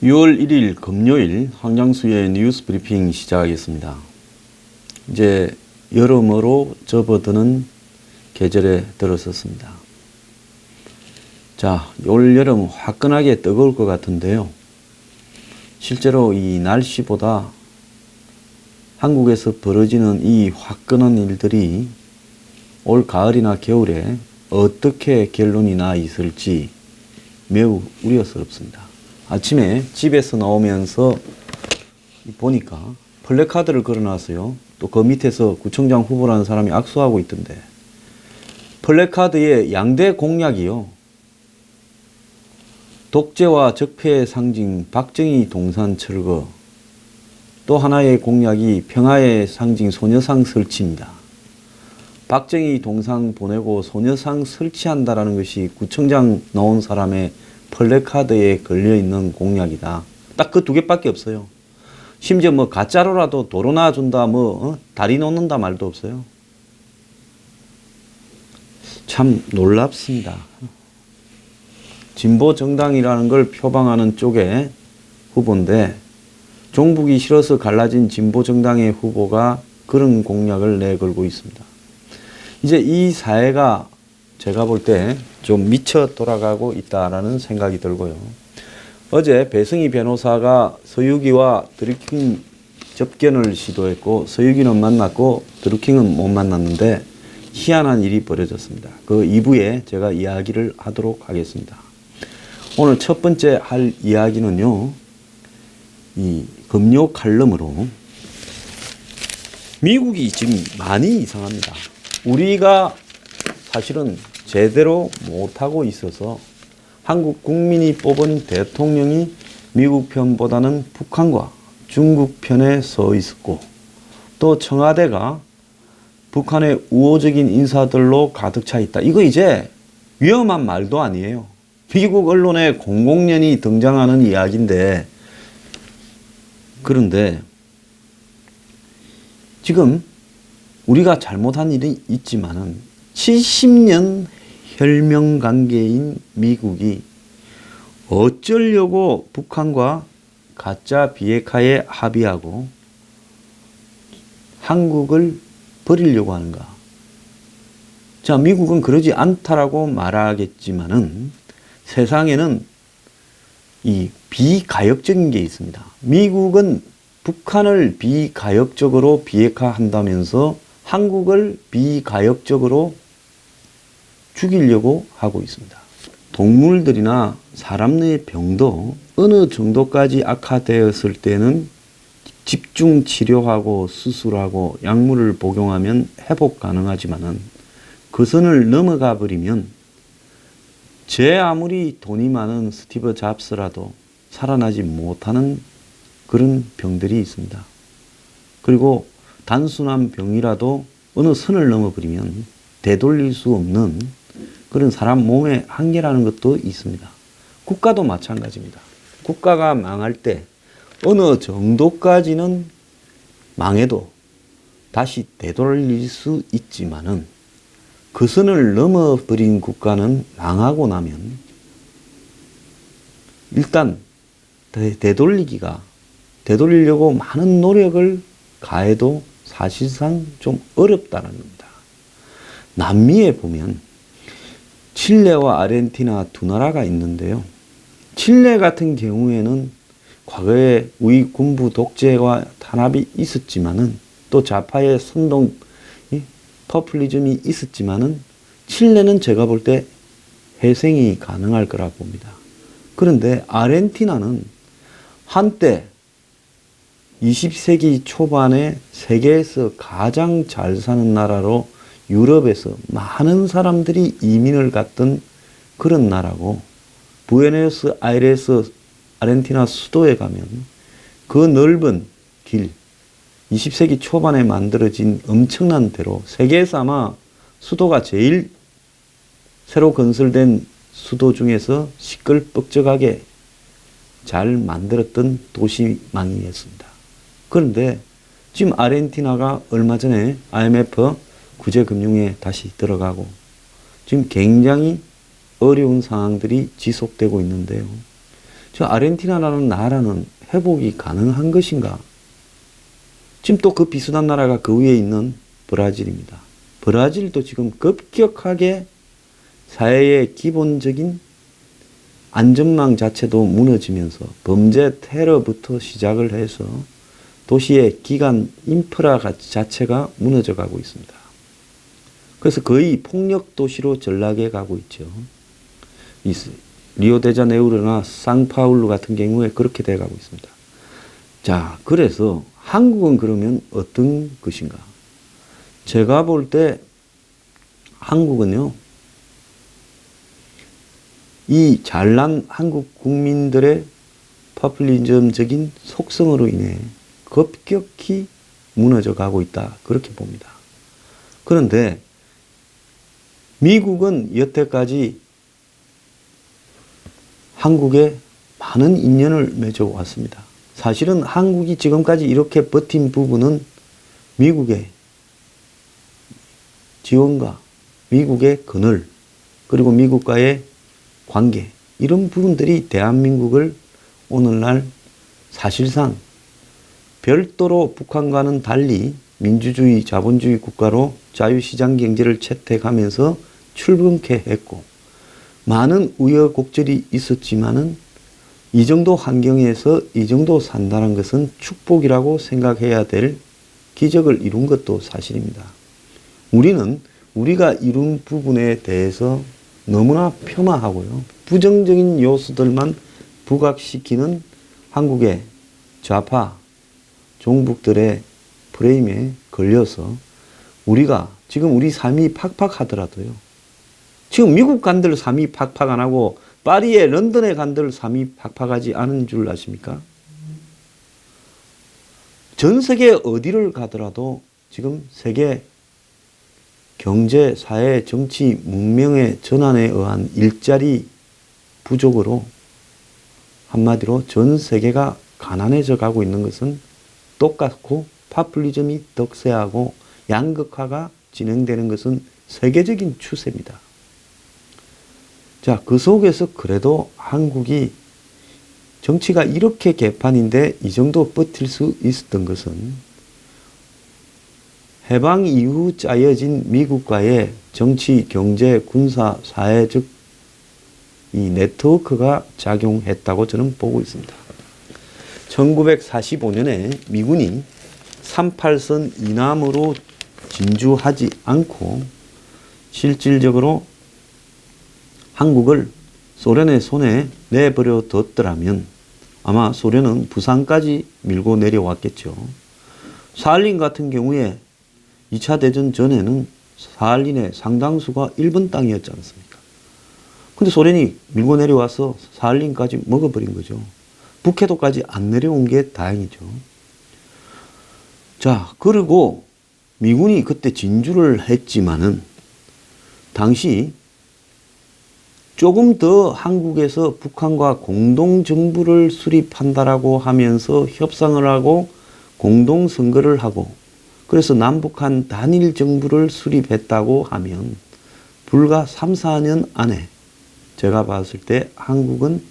6월 1일 금요일 황장수의 뉴스 브리핑 시작하겠습니다. 이제 여름으로 접어드는 계절에 들어섰습니다. 자, 올 여름 화끈하게 뜨거울 것 같은데요. 실제로 이 날씨보다 한국에서 벌어지는 이 화끈한 일들이 올 가을이나 겨울에 어떻게 결론이 나 있을지 매우 우려스럽습니다. 아침에 집에서 나오면서 보니까 플래카드를 걸어놨어요. 또 그 밑에서 구청장 후보라는 사람이 악수하고 있던데, 플래카드의 양대 공약이요, 독재와 적폐의 상징 박정희 동산 철거, 또 하나의 공약이 평화의 상징 소녀상 설치입니다. 박정희 동상 보내고 소녀상 설치한다라는 것이 구청장 나온 사람의 플래카드에 걸려있는 공약이다. 딱 그 두 개밖에 없어요. 심지어 뭐 가짜로라도 도로 놔준다, 다리 놓는다 말도 없어요. 참 놀랍습니다. 진보 정당이라는 걸 표방하는 쪽의 후보인데, 종북이 싫어서 갈라진 진보 정당의 후보가 그런 공약을 내걸고 있습니다. 이제 이 사회가 제가 볼 때 좀 미쳐 돌아가고 있다라는 생각이 들고요. 어제 배승희 변호사가 서유기와 드루킹 접견을 시도했고, 서유기는 만났고 드루킹은 못 만났는데 희한한 일이 벌어졌습니다. 그 2부에 제가 이야기를 하도록 하겠습니다. 오늘 첫 번째 할 이야기는요, 이 금요 칼럼으로 미국이 지금 많이 이상합니다. 우리가 사실은 제대로 못하고 있어서 한국 국민이 뽑은 대통령이 미국 편보다는 북한과 중국 편에 서 있었고, 또 청와대가 북한의 우호적인 인사들로 가득 차 있다. 이거 이제 위험한 말도 아니에요. 미국 언론에 공공연히 등장하는 이야기인데, 그런데 지금 우리가 잘못한 일이 있지만은 70년 혈명관계인 미국이 어쩌려고 북한과 가짜 비핵화에 합의하고 한국을 버리려고 하는가? 자, 미국은 그러지 않다라고 말하겠지만은 세상에는 이 비가역적인 게 있습니다. 미국은 북한을 비가역적으로 비핵화한다면서 한국을 비가역적으로 죽이려고 하고 있습니다. 동물들이나 사람 의 병도 어느 정도까지 악화되었을 때는 집중 치료하고 수술하고 약물을 복용하면 회복 가능하지만은 그 선을 넘어가 버리면 제 아무리 돈이 많은 스티브 잡스라도 살아나지 못하는 그런 병들이 있습니다. 그리고 단순한 병이라도 어느 선을 넘어버리면 되돌릴 수 없는 그런 사람 몸의 한계라는 것도 있습니다. 국가도 마찬가지입니다. 국가가 망할 때 어느 정도까지는 망해도 다시 되돌릴 수 있지만은 그 선을 넘어버린 국가는 망하고 나면 일단 되돌리려고 많은 노력을 가해도 사실상 좀 어렵다는 겁니다. 남미에 보면 칠레와 아르헨티나 두 나라가 있는데요. 칠레 같은 경우에는 과거에 우익 군부 독재와 탄압이 있었지만은, 또 좌파의 선동 퍼플리즘이 있었지만은 칠레는 제가 볼 때 회생이 가능할 거라고 봅니다. 그런데 아르헨티나는 한때 20세기 초반에 세계에서 가장 잘 사는 나라로 유럽에서 많은 사람들이 이민을 갔던 그런 나라고, 부에노스아이레스 아르헨티나 수도에 가면 그 넓은 길, 20세기 초반에 만들어진 엄청난 대로 세계에서 아마 수도가 제일 새로 건설된 수도 중에서 시끌벅적하게 잘 만들었던 도시망이었습니다. 그런데 지금 아르헨티나가 얼마 전에 IMF 구제금융에 다시 들어가고 지금 굉장히 어려운 상황들이 지속되고 있는데요. 저 아르헨티나라는 나라는 회복이 가능한 것인가? 지금 또 그 비슷한 나라가 그 위에 있는 브라질입니다. 브라질도 지금 급격하게 사회의 기본적인 안전망 자체도 무너지면서 범죄 테러부터 시작을 해서 도시의 기간 인프라 자체가 무너져 가고 있습니다. 그래서 거의 폭력 도시로 전락해 가고 있죠. 리오데자네이루나 상파울루 같은 경우에 그렇게 돼 가고 있습니다. 자, 그래서 한국은 그러면 어떤 것인가? 제가 볼 때 한국은요, 이 잘난 한국 국민들의 포퓰리즘적인 속성으로 인해 급격히 무너져 가고 있다. 그렇게 봅니다. 그런데 미국은 여태까지 한국에 많은 인연을 맺어왔습니다. 사실은 한국이 지금까지 이렇게 버틴 부분은 미국의 지원과 미국의 그늘, 그리고 미국과의 관계, 이런 부분들이 대한민국을 오늘날 사실상 별도로 북한과는 달리 민주주의, 자본주의 국가로 자유시장 경제를 채택하면서 출범케 했고, 많은 우여곡절이 있었지만은 이 정도 환경에서 이 정도 산다는 것은 축복이라고 생각해야 될 기적을 이룬 것도 사실입니다. 우리는 우리가 이룬 부분에 대해서 너무나 폄하하고요, 부정적인 요소들만 부각시키는 한국의 좌파 종북들의 프레임에 걸려서 우리가 지금 우리 삶이 팍팍하더라도요, 지금 미국 간들 삶이 팍팍 안 하고 파리에 런던에 간들 삶이 팍팍하지 않은 줄 아십니까? 전 세계 어디를 가더라도 지금 세계 경제, 사회, 정치, 문명의 전환에 의한 일자리 부족으로 한마디로 전 세계가 가난해져 가고 있는 것은 똑같고, 파퓰리즘이 덕세하고 양극화가 진행되는 것은 세계적인 추세입니다. 자, 그 속에서 그래도 한국이 정치가 이렇게 개판인데 이 정도 버틸 수 있었던 것은 해방 이후 짜여진 미국과의 정치, 경제, 군사, 사회적 이 네트워크가 작용했다고 저는 보고 있습니다. 1945년에 미군이 38선 이남으로 진주하지 않고 실질적으로 한국을 소련의 손에 내버려 뒀더라면 아마 소련은 부산까지 밀고 내려왔겠죠. 사할린 같은 경우에 2차 대전 전에는 사할린의 상당수가 일본 땅이었지 않습니까? 근데 소련이 밀고 내려와서 사할린까지 먹어버린 거죠. 북해도까지 안 내려온 게 다행이죠. 자, 그리고 미군이 그때 진주를 했지만은 당시 조금 더 한국에서 북한과 공동정부를 수립한다라고 하면서 협상을 하고 공동선거를 하고, 그래서 남북한 단일 정부를 수립했다고 하면 불과 3, 4년 안에 제가 봤을 때 한국은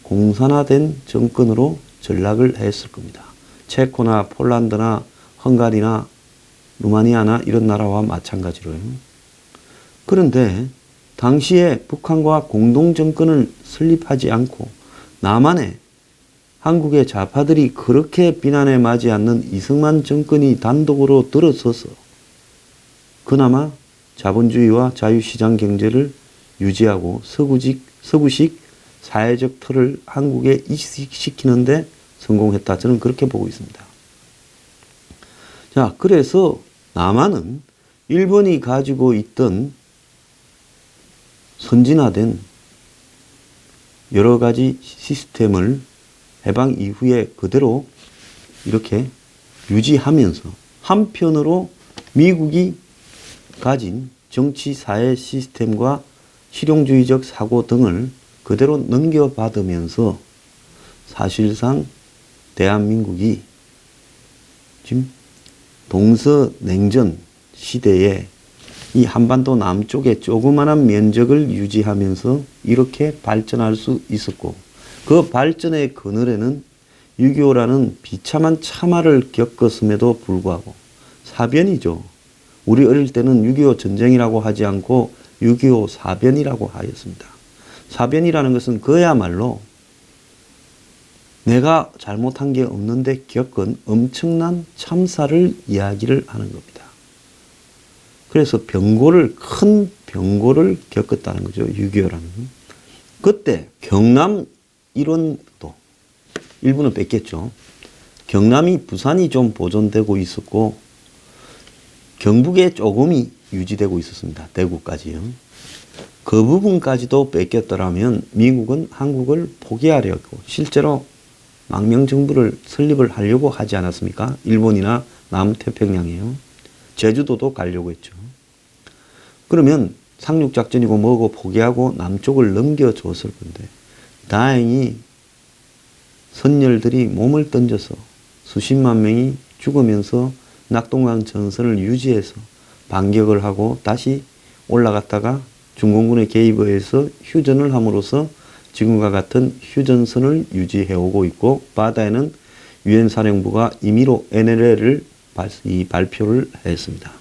공산화된 정권으로 전락을 했을 겁니다. 체코나 폴란드나 헝가리나 루마니아나 이런 나라와 마찬가지로요. 그런데 당시에 북한과 공동정권을 설립하지 않고 남한에 한국의 좌파들이 그렇게 비난에 맞지 않는 이승만 정권이 단독으로 들어서서 그나마 자본주의와 자유시장 경제를 유지하고 서구식 사회적 틀을 한국에 이식시키는데 성공했다. 저는 그렇게 보고 있습니다. 자, 그래서 남한은 일본이 가지고 있던 선진화된 여러 가지 시스템을 해방 이후에 그대로 이렇게 유지하면서 한편으로 미국이 가진 정치 사회 시스템과 실용주의적 사고 등을 그대로 넘겨받으면서 사실상 대한민국이 지금 동서냉전 시대에 이 한반도 남쪽에 조그마한 면적을 유지하면서 이렇게 발전할 수 있었고, 그 발전의 그늘에는 6.25라는 비참한 참화를 겪었음에도 불구하고 사변이죠. 우리 어릴 때는 6.25 전쟁이라고 하지 않고 6.25 사변이라고 하였습니다. 사변이라는 것은 그야말로 내가 잘못한 게 없는데 겪은 엄청난 참사를 이야기를 하는 겁니다. 그래서 큰 병고를 겪었다는 거죠. 6.25라는. 그때 경남 일원도 일부는 뺐겠죠. 경남이 부산이 좀 보존되고 있었고 경북에 조금이 유지되고 있었습니다. 대구까지요. 그 부분까지도 뺏겼더라면 미국은 한국을 포기하려고 실제로 망명정부를 설립을 하려고 하지 않았습니까? 일본이나 남태평양이요. 제주도도 가려고 했죠. 그러면 상륙작전이고 뭐고 포기하고 남쪽을 넘겨줬을 건데 다행히 선열들이 몸을 던져서 수십만 명이 죽으면서 낙동강 전선을 유지해서 반격을 하고 다시 올라갔다가 중공군의 개입에 의해서 휴전을 함으로써 지금과 같은 휴전선을 유지해오고 있고 바다에는 유엔 사령부가 임의로 NLL을 발표를 했습니다.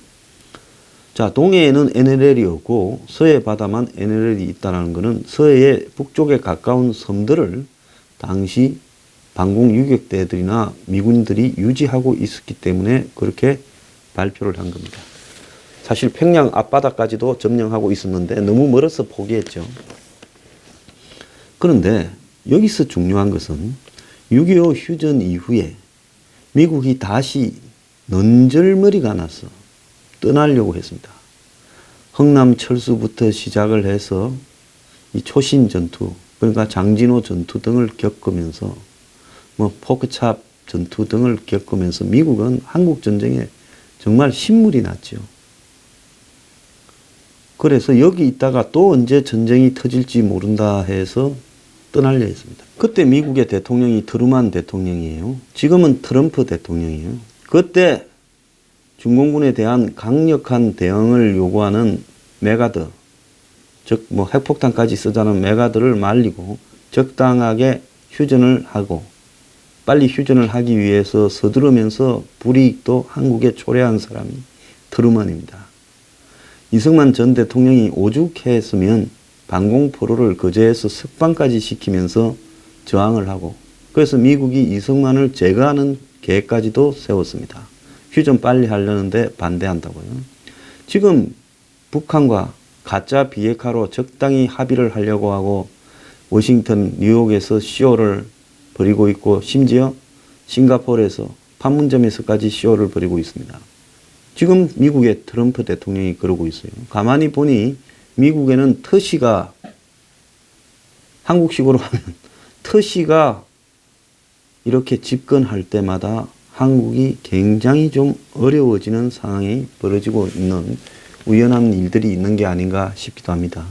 자, 동해에는 NLL이 없고 서해 바다만 NLL이 있다는 것은 서해의 북쪽에 가까운 섬들을 당시 방공 유격대들이나 미군들이 유지하고 있었기 때문에 그렇게 발표를 한 겁니다. 사실 평양 앞바다까지도 점령하고 있었는데 너무 멀어서 포기했죠. 그런데 여기서 중요한 것은 6.25 휴전 이후에 미국이 다시 넌절머리가 나서 떠나려고 했습니다. 흥남 철수부터 시작을 해서 이 초신 전투, 그러니까 장진호 전투 등을 겪으면서 포크찹 전투 등을 겪으면서 미국은 한국 전쟁에 정말 신물이 났죠. 그래서 여기 있다가 또 언제 전쟁이 터질지 모른다 해서 떠나려 했습니다. 그때 미국의 대통령이 트루만 대통령이에요. 지금은 트럼프 대통령이에요. 그때 중공군에 대한 강력한 대응을 요구하는 메가드, 즉 핵폭탄까지 쓰자는 메가드를 말리고 적당하게 휴전을 하고 빨리 휴전을 하기 위해서 서두르면서 불이익도 한국에 초래한 사람이 트루먼입니다. 이승만 전 대통령이 오죽했으면 방공포로를 거제해서 석방까지 시키면서 저항을 하고 그래서 미국이 이승만을 제거하는 계획까지도 세웠습니다. 휴전 빨리 하려는데 반대한다고요. 지금 북한과 가짜 비핵화로 적당히 합의를 하려고 하고 워싱턴, 뉴욕에서 쇼를 벌이고 있고 심지어 싱가포르에서 판문점에서까지 쇼를 벌이고 있습니다. 지금 미국의 트럼프 대통령이 그러고 있어요. 가만히 보니 미국에는 터시가 한국식으로 하면 터시가 이렇게 집권할 때마다 한국이 굉장히 좀 어려워지는 상황이 벌어지고 있는 우연한 일들이 있는 게 아닌가 싶기도 합니다.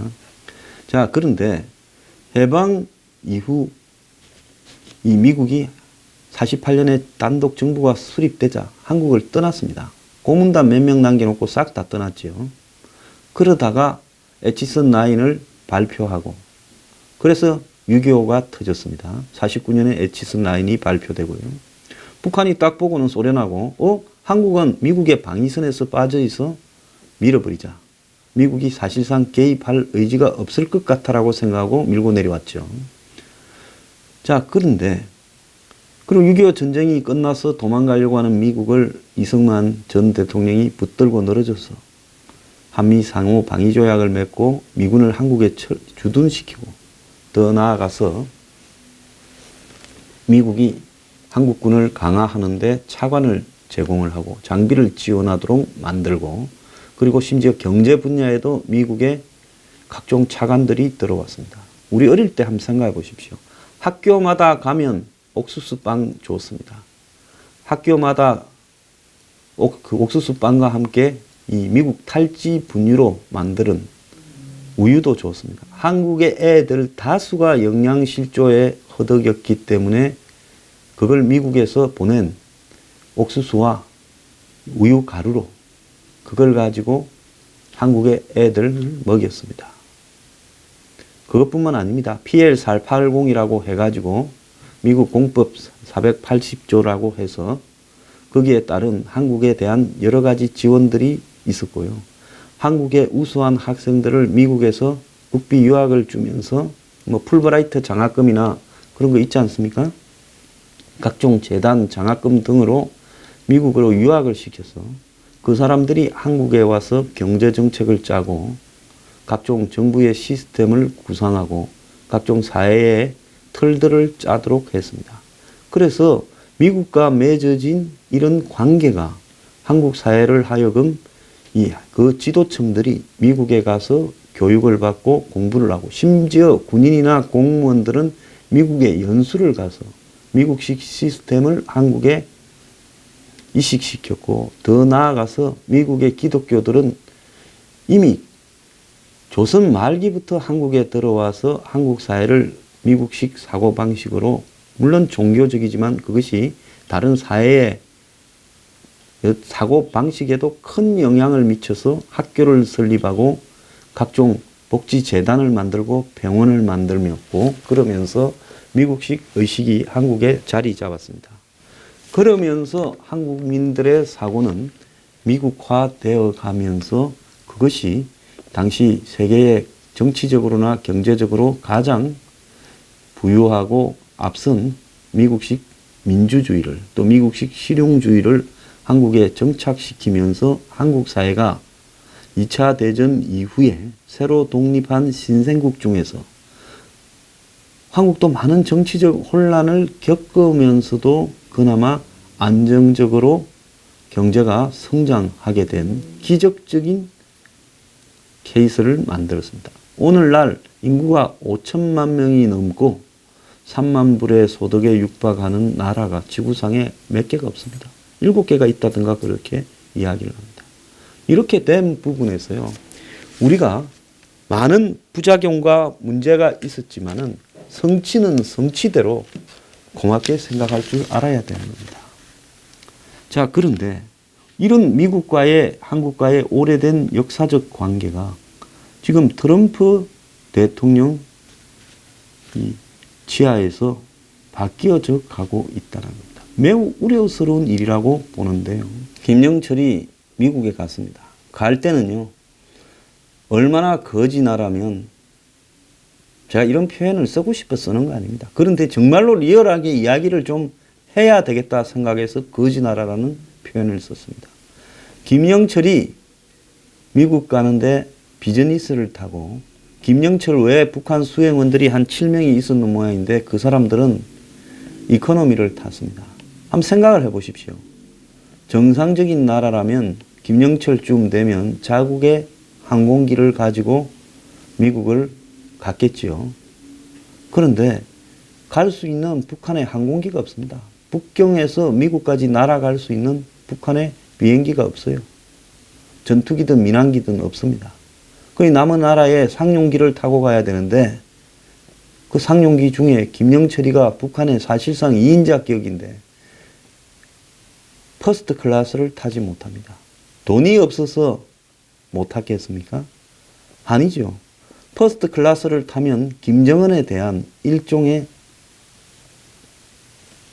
자, 그런데 해방 이후 이 미국이 48년에 단독 정부가 수립되자 한국을 떠났습니다. 고문단 몇 명 남겨놓고 싹 다 떠났죠. 그러다가 에치슨 9을 발표하고 그래서 6.25가 터졌습니다. 49년에 에치슨 9이 발표되고요. 북한이 딱 보고는 소련하고 한국은 미국의 방위선에서 빠져있어 밀어버리자. 미국이 사실상 개입할 의지가 없을 것 같다라고 생각하고 밀고 내려왔죠. 자, 그런데 그리고 6.25 전쟁이 끝나서 도망가려고 하는 미국을 이승만 전 대통령이 붙들고 늘어져서 한미 상호 방위 조약을 맺고 미군을 한국에 주둔시키고 더 나아가서 미국이 한국군을 강화하는데 차관을 제공을 하고 장비를 지원하도록 만들고 그리고 심지어 경제 분야에도 미국의 각종 차관들이 들어왔습니다. 우리 어릴 때 한번 생각해 보십시오. 학교마다 가면 옥수수빵 줬습니다. 학교마다 그 옥수수빵과 함께 이 미국 탈지 분유로 만드는 우유도 줬습니다. 한국의 애들 다수가 영양실조에 허덕였기 때문에 그걸 미국에서 보낸 옥수수와 우유 가루로 그걸 가지고 한국의 애들을 먹였습니다. 그것뿐만 아닙니다. PL480이라고 해가지고 미국 공법 480조라고 해서 거기에 따른 한국에 대한 여러 가지 지원들이 있었고요. 한국의 우수한 학생들을 미국에서 국비 유학을 주면서 뭐 풀브라이트 장학금이나 그런 거 있지 않습니까? 각종 재단 장학금 등으로 미국으로 유학을 시켜서 그 사람들이 한국에 와서 경제 정책을 짜고 각종 정부의 시스템을 구상하고 각종 사회의 틀들을 짜도록 했습니다. 그래서 미국과 맺어진 이런 관계가 한국 사회를 하여금 그 지도층들이 미국에 가서 교육을 받고 공부를 하고 심지어 군인이나 공무원들은 미국에 연수를 가서 미국식 시스템을 한국에 이식시켰고 더 나아가서 미국의 기독교들은 이미 조선 말기부터 한국에 들어와서 한국 사회를 미국식 사고방식으로 물론 종교적이지만 그것이 다른 사회의 사고방식에도 큰 영향을 미쳐서 학교를 설립하고 각종 복지재단을 만들고 병원을 만들었고 그러면서 미국식 의식이 한국에 자리 잡았습니다. 그러면서 한국민들의 사고는 미국화되어 가면서 그것이 당시 세계의 정치적으로나 경제적으로 가장 부유하고 앞선 미국식 민주주의를 또 미국식 실용주의를 한국에 정착시키면서 한국 사회가 2차 대전 이후에 새로 독립한 신생국 중에서 한국도 많은 정치적 혼란을 겪으면서도 그나마 안정적으로 경제가 성장하게 된 기적적인 케이스를 만들었습니다. 오늘날 인구가 5천만 명이 넘고 3만 불의 소득에 육박하는 나라가 지구상에 몇 개가 없습니다. 7개가 있다든가 그렇게 이야기를 합니다. 이렇게 된 부분에서요. 우리가 많은 부작용과 문제가 있었지만은 성취는 성취대로 고맙게 생각할 줄 알아야 되는 겁니다. 자, 그런데 이런 미국과의 한국과의 오래된 역사적 관계가 지금 트럼프 대통령 지하에서 바뀌어져 가고 있다는 겁니다. 매우 우려스러운 일이라고 보는데요. 김영철이 미국에 갔습니다. 갈 때는요. 얼마나 거지 나라면 제가 이런 표현을 쓰고 싶어서 쓰는 거 아닙니다. 그런데 정말로 리얼하게 이야기를 좀 해야 되겠다 생각해서 거지 나라라는 표현을 썼습니다. 김영철이 미국 가는데 비즈니스를 타고 김영철 외에 북한 수행원들이 한 7명이 있었는 모양인데 그 사람들은 이코노미를 탔습니다. 한번 생각을 해보십시오. 정상적인 나라라면 김영철쯤 되면 자국의 항공기를 가지고 미국을 갔겠지요. 그런데 갈 수 있는 북한의 항공기가 없습니다. 북경에서 미국까지 날아갈 수 있는 북한의 비행기가 없어요. 전투기든 민항기든 없습니다. 거의 남은 나라에 상용기를 타고 가야 되는데 그 상용기 중에 김영철이가 북한의 사실상 2인자 격인데 퍼스트 클래스를 타지 못합니다. 돈이 없어서 못 타겠습니까? 아니죠. 퍼스트 클래스를 타면 김정은에 대한 일종의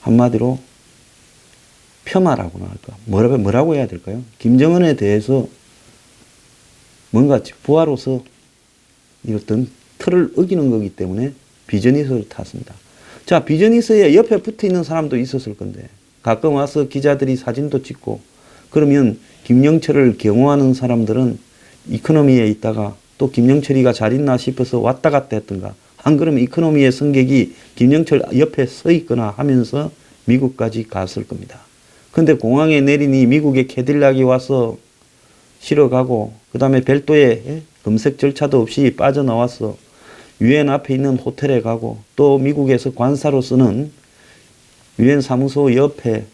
한마디로 폄하라고나 할까? 뭐라고 해야 될까요? 김정은에 대해서 뭔가 부하로서 이랬던 틀을 어기는 거기 때문에 비즈니스를 탔습니다. 자, 비즈니스에 옆에 붙어 있는 사람도 있었을 건데 가끔 와서 기자들이 사진도 찍고 그러면 김영철을 경호하는 사람들은 이코노미에 있다가 또 김영철이가 잘 있나 싶어서 왔다 갔다 했던가 안 그러면 이코노미의 승객이 김영철 옆에 서 있거나 하면서 미국까지 갔을 겁니다. 근데 공항에 내리니 미국의 캐딜락이 와서 실어가고 그 다음에 별도의 검색 절차도 없이 빠져나와서 유엔 앞에 있는 호텔에 가고 또 미국에서 관사로 쓰는 유엔 사무소 옆에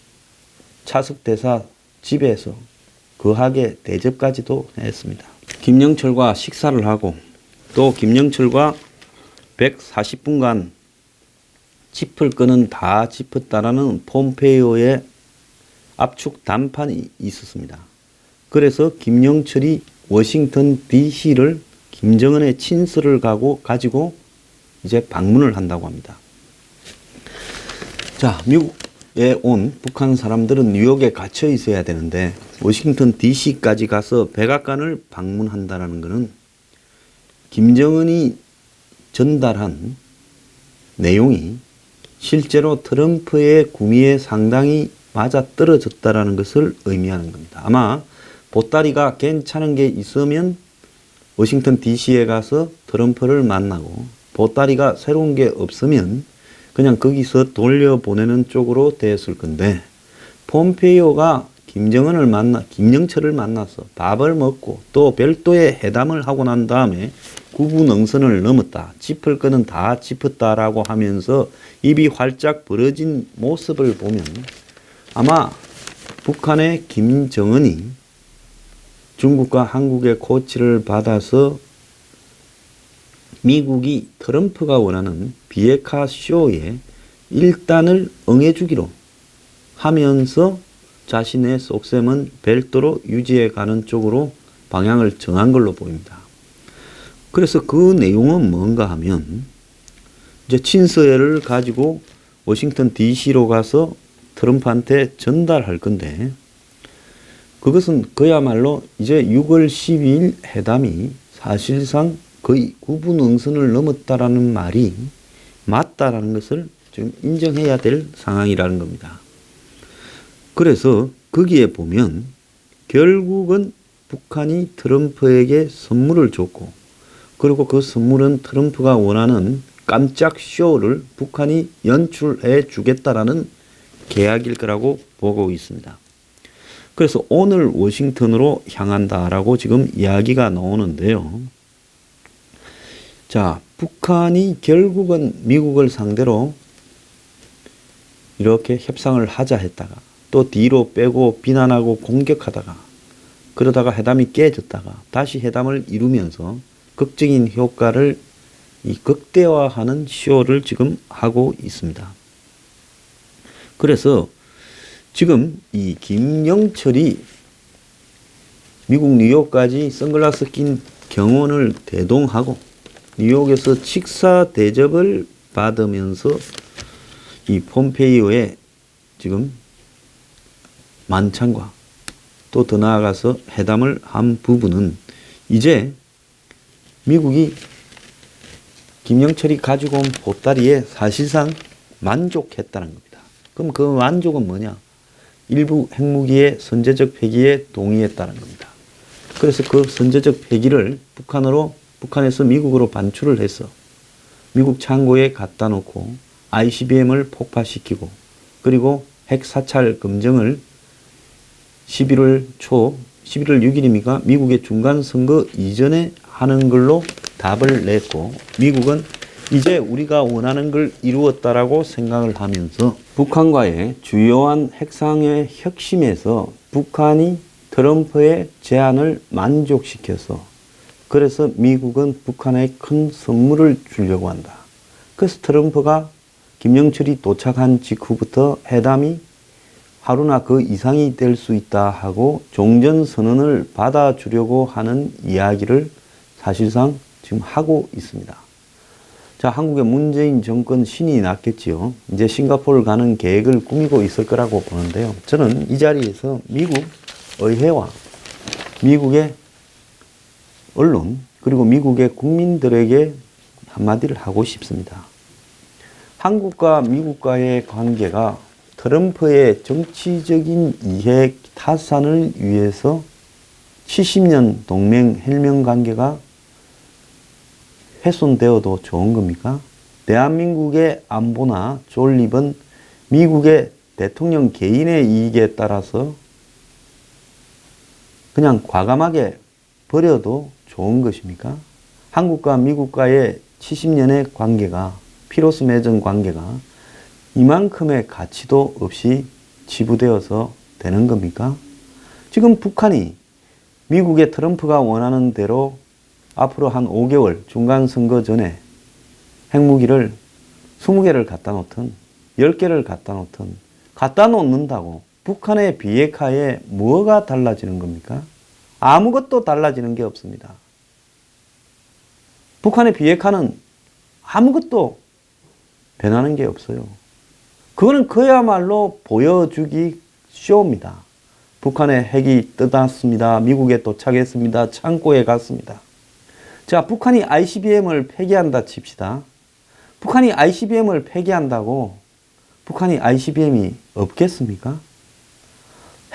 차석대사 집에서 거하게 대접까지도 했습니다. 김영철과 식사를 하고 또 김영철과 140분간 짚을 거는 다 짚었다라는 폼페이오의 압축 담판이 있었습니다. 그래서 김영철이 워싱턴 DC를 김정은의 친서를 가지고 이제 방문을 한다고 합니다. 자, 미국에 온 북한 사람들은 뉴욕에 갇혀 있어야 되는데 워싱턴 DC까지 가서 백악관을 방문한다는 것은 김정은이 전달한 내용이 실제로 트럼프의 구미에 상당히 맞아떨어졌다는 것을 의미하는 겁니다. 아마 보따리가 괜찮은 게 있으면 워싱턴 DC에 가서 트럼프를 만나고 보따리가 새로운 게 없으면 그냥 거기서 돌려보내는 쪽으로 됐을 건데 폼페이오가 김영철을 만나서 밥을 먹고 또 별도의 회담을 하고 난 다음에 구분응선을 넘었다. 짚을 거는 다 짚었다라고 하면서 입이 활짝 벌어진 모습을 보면 아마 북한의 김정은이 중국과 한국의 코치를 받아서 미국이 트럼프가 원하는 비핵화 쇼에 일단을 응해주기로 하면서 자신의 속셈은 별도로 유지해 가는 쪽으로 방향을 정한 걸로 보입니다. 그래서 그 내용은 뭔가 하면 이제 친서를 가지고 워싱턴 DC로 가서 트럼프한테 전달할 건데 그것은 그야말로 이제 6월 12일 회담이 사실상 거의 구분응선을 넘었다라는 말이 맞다라는 것을 지금 인정해야 될 상황이라는 겁니다. 그래서 거기에 보면 결국은 북한이 트럼프에게 선물을 줬고 그리고 그 선물은 트럼프가 원하는 깜짝 쇼를 북한이 연출해 주겠다라는 계약일 거라고 보고 있습니다. 그래서 오늘 워싱턴으로 향한다라고 지금 이야기가 나오는데요. 자, 북한이 결국은 미국을 상대로 이렇게 협상을 하자 했다가 또 뒤로 빼고 비난하고 공격하다가 그러다가 회담이 깨졌다가 다시 회담을 이루면서 극적인 효과를 극대화하는 쇼를 지금 하고 있습니다. 그래서 지금 이 김영철이 미국 뉴욕까지 선글라스 낀 경호원을 대동하고 뉴욕에서 식사 대접을 받으면서 이 폼페이오의 지금 만찬과 또 더 나아가서 회담을 한 부분은 이제 미국이 김영철이 가지고 온 보따리에 사실상 만족했다는 겁니다. 그럼 그 만족은 뭐냐? 일부 핵무기의 선제적 폐기에 동의했다는 겁니다. 그래서 그 선제적 폐기를 북한에서 미국으로 반출을 해서 미국 창고에 갖다 놓고 ICBM을 폭파시키고 그리고 핵 사찰 검증을 11월 6일입니까? 미국의 중간선거 이전에 하는 걸로 답을 냈고 미국은 이제 우리가 원하는 걸 이루었다라고 생각을 하면서 북한과의 주요한 핵상의 혁신에서 북한이 트럼프의 제안을 만족시켜서 그래서 미국은 북한에 큰 선물을 주려고 한다. 그래서 트럼프가 김영철이 도착한 직후부터 회담이 하루나 그 이상이 될 수 있다 하고 종전선언을 받아주려고 하는 이야기를 사실상 지금 하고 있습니다. 자, 한국의 문재인 정권 신이 났겠지요. 이제 싱가포르를 가는 계획을 꾸미고 있을 거라고 보는데요. 저는 이 자리에서 미국 의회와 미국의 언론 그리고 미국의 국민들에게 한마디를 하고 싶습니다. 한국과 미국과의 관계가 트럼프의 정치적인 이익 타산을 위해서 70년 동맹 헬명 관계가 훼손되어도 좋은 겁니까? 대한민국의 안보나 존립은 미국의 대통령 개인의 이익에 따라서 그냥 과감하게 버려도 좋은 것입니까? 한국과 미국과의 70년의 관계가 피로스 맺은 관계가 이만큼의 가치도 없이 지부되어서 되는 겁니까? 지금 북한이 미국의 트럼프가 원하는 대로 앞으로 한 5개월 중간선거 전에 핵무기를 20개를 갖다 놓든 10개를 갖다 놓든 갖다 놓는다고 북한의 비핵화에 뭐가 달라지는 겁니까? 아무것도 달라지는 게 없습니다. 북한의 비핵화는 아무것도 변하는 게 없어요. 그거는 그야말로 보여주기 쇼입니다. 북한의 핵이 떠났습니다. 미국에 도착했습니다. 창고에 갔습니다. 자, 북한이 ICBM을 폐기한다 칩시다. 북한이 ICBM을 폐기한다고 북한이 ICBM이 없겠습니까?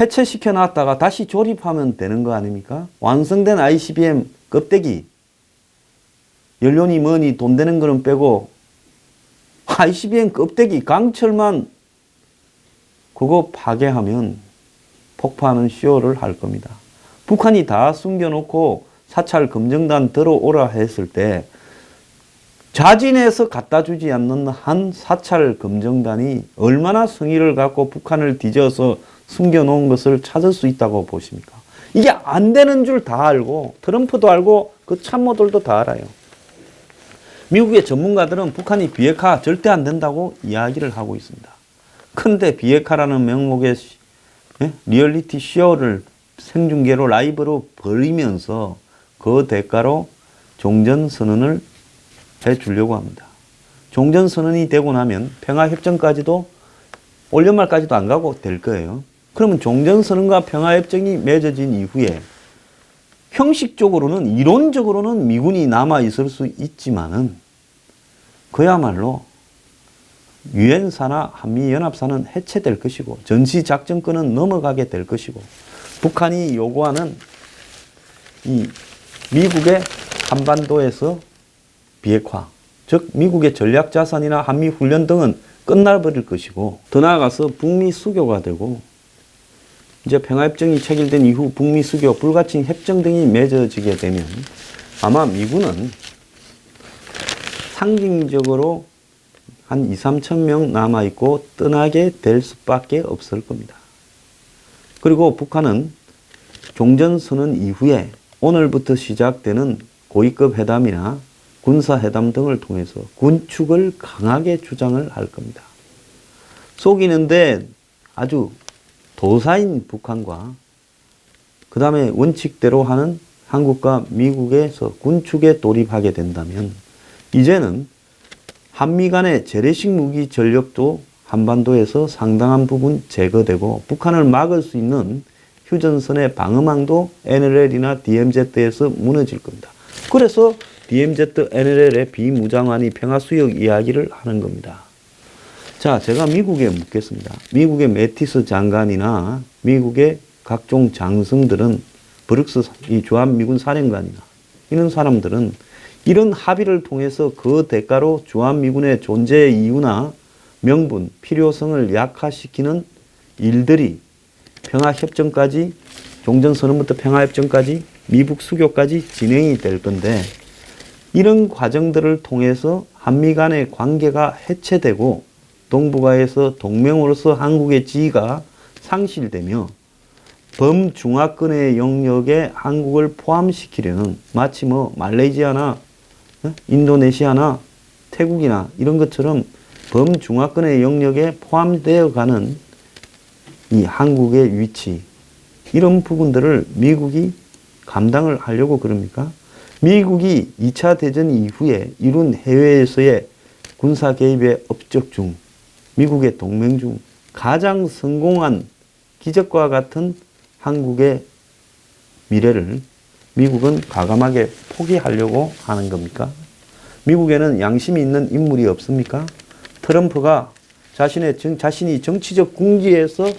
해체시켜 놨다가 다시 조립하면 되는 거 아닙니까? 완성된 ICBM 껍데기, 연료니 뭐니 돈 되는 거는 빼고 ICBM 껍데기, 강철만 그거 파괴하면 폭파하는 쇼를 할 겁니다. 북한이 다 숨겨놓고 사찰 검정단 들어오라 했을 때 자진해서 갖다 주지 않는 한 사찰 검정단이 얼마나 성의를 갖고 북한을 뒤져서 숨겨놓은 것을 찾을 수 있다고 보십니까? 이게 안 되는 줄 다 알고 트럼프도 알고 그 참모들도 다 알아요. 미국의 전문가들은 북한이 비핵화 절대 안 된다고 이야기를 하고 있습니다. 그런데 비핵화라는 명목의 리얼리티 쇼를 생중계로 라이브로 벌이면서 그 대가로 종전선언을 해주려고 합니다. 종전선언이 되고 나면 평화협정까지도 올연말까지도 안 가고 될 거예요. 그러면 종전선언과 평화협정이 맺어진 이후에 형식적으로는 이론적으로는 미군이 남아있을 수 있지만은 그야말로 유엔사나 한미연합사는 해체될 것이고 전시작전권은 넘어가게 될 것이고 북한이 요구하는 이 미국의 한반도에서 비핵화, 즉 미국의 전략자산이나 한미훈련 등은 끝나버릴 것이고 더 나아가서 북미 수교가 되고 이제 평화협정이 체결된 이후 북미 수교, 불가침 협정 등이 맺어지게 되면 아마 미군은 상징적으로 한 2, 3천 명 남아있고 떠나게 될 수밖에 없을 겁니다. 그리고 북한은 종전선언 이후에 오늘부터 시작되는 고위급 회담이나 군사회담 등을 통해서 군축을 강하게 주장을 할 겁니다. 속이는데 아주 도사인 북한과 그 다음에 원칙대로 하는 한국과 미국에서 군축에 돌입하게 된다면 이제는 한미 간의 재래식 무기 전력도 한반도에서 상당한 부분 제거되고 북한을 막을 수 있는 휴전선의 방어망도 NLL이나 DMZ에서 무너질 겁니다. 그래서 DMZ, NLL의 비무장화니 평화수역 이야기를 하는 겁니다. 자, 제가 미국에 묻겠습니다. 미국의 매티스 장관이나 미국의 각종 장성들은 브룩스 이 주한미군 사령관이나 이런 사람들은 이런 합의를 통해서 그 대가로 주한미군의 존재 이유나 명분, 필요성을 약화시키는 일들이 평화협정까지, 종전선언부터 평화협정까지, 미북 수교까지 진행이 될 건데 이런 과정들을 통해서 한미 간의 관계가 해체되고 동북아에서 동맹으로서 한국의 지위가 상실되며 범중화권의 영역에 한국을 포함시키려는 마치 뭐 말레이시아나 인도네시아나 태국이나 이런 것처럼 범중화권의 영역에 포함되어 가는 이 한국의 위치 이런 부분들을 미국이 감당을 하려고 그럽니까? 미국이 2차 대전 이후에 이룬 해외에서의 군사 개입의 업적 중 미국의 동맹 중 가장 성공한 기적과 같은 한국의 미래를 미국은 과감하게 포기하려고 하는 겁니까? 미국에는 양심이 있는 인물이 없습니까? 트럼프가 자신이 정치적 궁지에서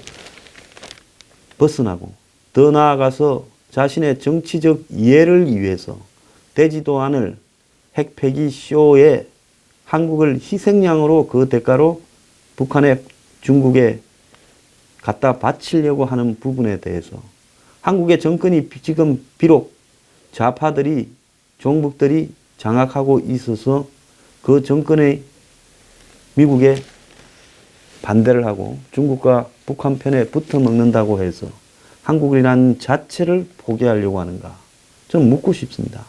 벗어나고 더 나아가서 자신의 정치적 이해를 위해서 되지도 않을 핵 폐기 쇼에 한국을 희생양으로 그 대가로 북한에 중국에 갖다 바치려고 하는 부분에 대해서 한국의 정권이 지금 비록 좌파들이 종북들이 장악하고 있어서 그 정권의 미국에 반대를 하고 중국과 북한 편에 붙어 먹는다고 해서 한국이라는 자체를 포기하려고 하는가? 저는 묻고 싶습니다.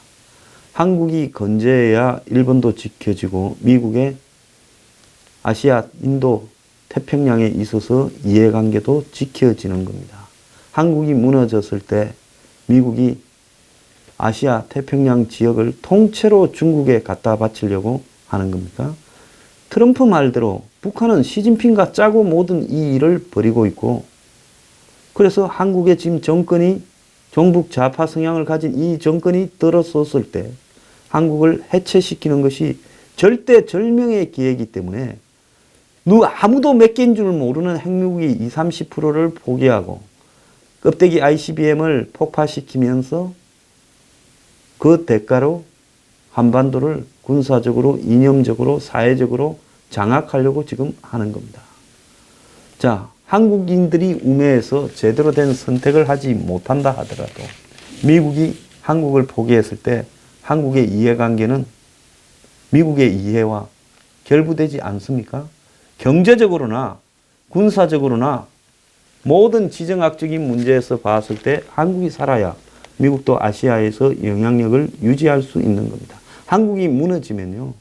한국이 건재해야 일본도 지켜지고 미국의 아시아, 인도, 태평양에 있어서 이해관계도 지켜지는 겁니다. 한국이 무너졌을 때 미국이 아시아, 태평양 지역을 통째로 중국에 갖다 바치려고 하는 겁니까? 트럼프 말대로 북한은 시진핑과 짜고 모든 이 일을 벌이고 있고, 그래서 한국의 지금 정권이 종북 좌파 성향을 가진 이 정권이 들어섰을 때 한국을 해체시키는 것이 절대절명의 기회이기 때문에 아무도 몇 개인 줄 모르는 핵무기 20, 30%를 포기하고 껍데기 ICBM을 폭파시키면서 그 대가로 한반도를 군사적으로, 이념적으로, 사회적으로 장악하려고 지금 하는 겁니다. 자, 한국인들이 우매해서 제대로 된 선택을 하지 못한다 하더라도 미국이 한국을 포기했을 때 한국의 이해관계는 미국의 이해와 결부되지 않습니까? 경제적으로나 군사적으로나 모든 지정학적인 문제에서 봤을 때 한국이 살아야 미국도 아시아에서 영향력을 유지할 수 있는 겁니다. 한국이 무너지면요,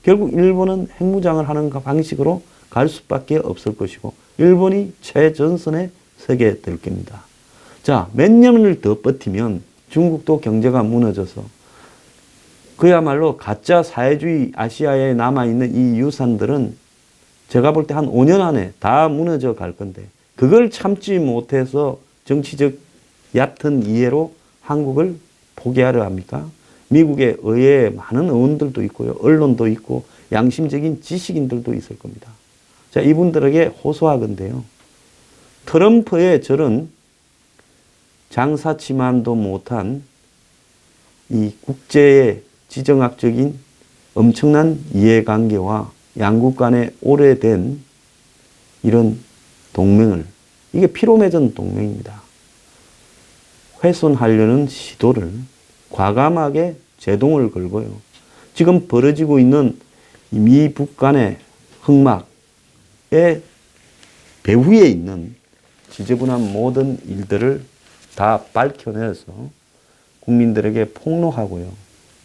결국 일본은 핵무장을 하는 방식으로 갈 수밖에 없을 것이고 일본이 최전선에 서게 될 겁니다. 자, 몇 년을 더 버티면 중국도 경제가 무너져서 그야말로 가짜 사회주의 아시아에 남아있는 이 유산들은 제가 볼 때 한 5년 안에 다 무너져 갈 건데 그걸 참지 못해서 정치적 얕은 이해로 한국을 포기하려 합니까? 미국의 의회에 많은 의원들도 있고요. 언론도 있고 양심적인 지식인들도 있을 겁니다. 자, 이분들에게 호소하건대요. 트럼프의 저런 장사치만도 못한 이 국제의 지정학적인 엄청난 이해관계와 양국 간의 오래된 이런 동맹을, 이게 피로 맺은 동맹입니다. 훼손하려는 시도를 과감하게 제동을 걸고요. 지금 벌어지고 있는 미북 간의 흑막의 배후에 있는 지저분한 모든 일들을 다 밝혀내서 국민들에게 폭로하고요.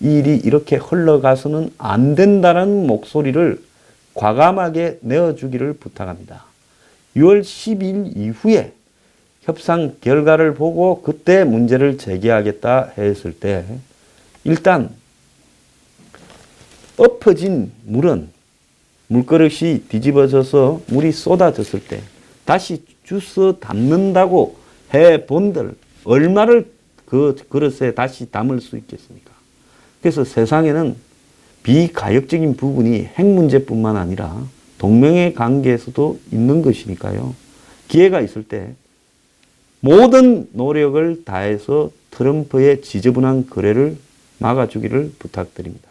이 일이 이렇게 흘러가서는 안 된다는 목소리를 과감하게 내어주기를 부탁합니다. 6월 10일 이후에 협상 결과를 보고 그때 문제를 제기하겠다 했을 때 일단 엎어진 물은 물그릇이 뒤집어져서 물이 쏟아졌을 때 다시 주워 담는다고 해본들 얼마를 그 그릇에 다시 담을 수 있겠습니까? 그래서 세상에는 비가역적인 부분이 핵 문제뿐만 아니라 동맹의 관계에서도 있는 것이니까요. 기회가 있을 때 모든 노력을 다해서 트럼프의 지저분한 거래를 막아주기를 부탁드립니다.